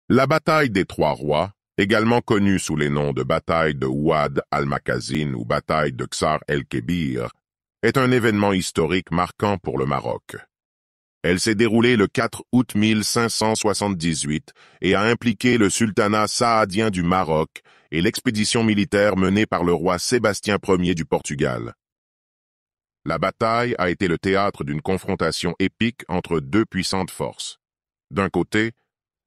La bataille des Trois Rois, également connue sous les noms de bataille de Ouad al-Makazin ou bataille de Ksar el-Kébir, est un événement historique marquant pour le Maroc. Elle s'est déroulée le 4 août 1578 et a impliqué le sultanat saadien du Maroc et l'expédition militaire menée par le roi Sébastien Ier du Portugal. La bataille a été le théâtre d'une confrontation épique entre deux puissantes forces. D'un côté,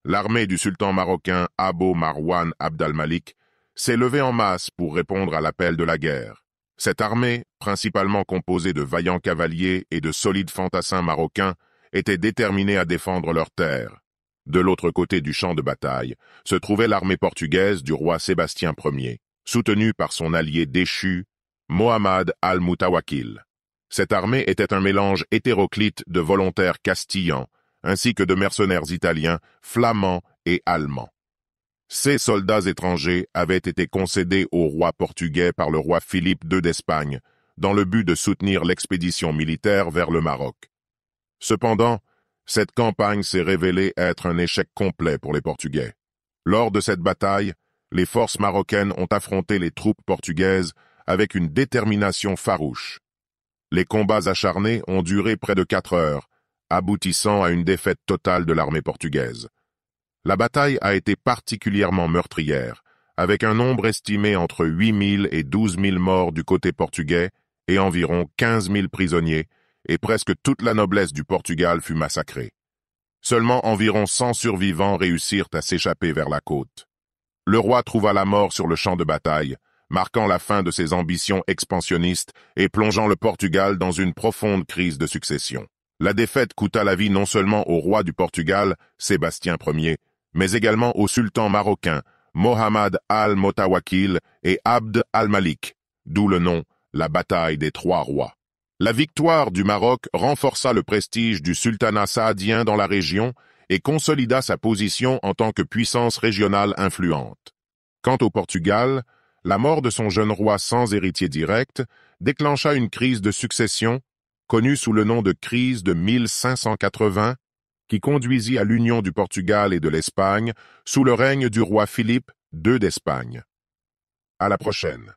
l'armée du sultan marocain Abo Marwan Abd al-Malik s'est levée en masse pour répondre à l'appel de la guerre. Cette armée, principalement composée de vaillants cavaliers et de solides fantassins marocains, était déterminée à défendre leurs terres. De l'autre côté du champ de bataille se trouvait l'armée portugaise du roi Sébastien Ier, soutenue par son allié déchu, Mohammad al-Mutawakil. Cette armée était un mélange hétéroclite de volontaires castillans, ainsi que de mercenaires italiens, flamands et allemands. Ces soldats étrangers avaient été concédés au roi portugais par le roi Philippe II d'Espagne, dans le but de soutenir l'expédition militaire vers le Maroc. Cependant, cette campagne s'est révélée être un échec complet pour les Portugais. Lors de cette bataille, les forces marocaines ont affronté les troupes portugaises avec une détermination farouche. Les combats acharnés ont duré près de 4 heures, aboutissant à une défaite totale de l'armée portugaise. La bataille a été particulièrement meurtrière, avec un nombre estimé entre 8 000 et 12 000 morts du côté portugais et environ 15 000 prisonniers, et presque toute la noblesse du Portugal fut massacrée. Seulement environ 100 survivants réussirent à s'échapper vers la côte. Le roi trouva la mort sur le champ de bataille, marquant la fin de ses ambitions expansionnistes et plongeant le Portugal dans une profonde crise de succession. La défaite coûta la vie non seulement au roi du Portugal, Sébastien Ier, mais également au sultan marocain, Mohammad al-Mutawakil et Abd al-Malik, d'où le nom, la bataille des Trois Rois. La victoire du Maroc renforça le prestige du sultanat saadien dans la région et consolida sa position en tant que puissance régionale influente. Quant au Portugal, la mort de son jeune roi sans héritier direct déclencha une crise de succession, connue sous le nom de crise de 1580, qui conduisit à l'union du Portugal et de l'Espagne sous le règne du roi Philippe II d'Espagne. À la prochaine.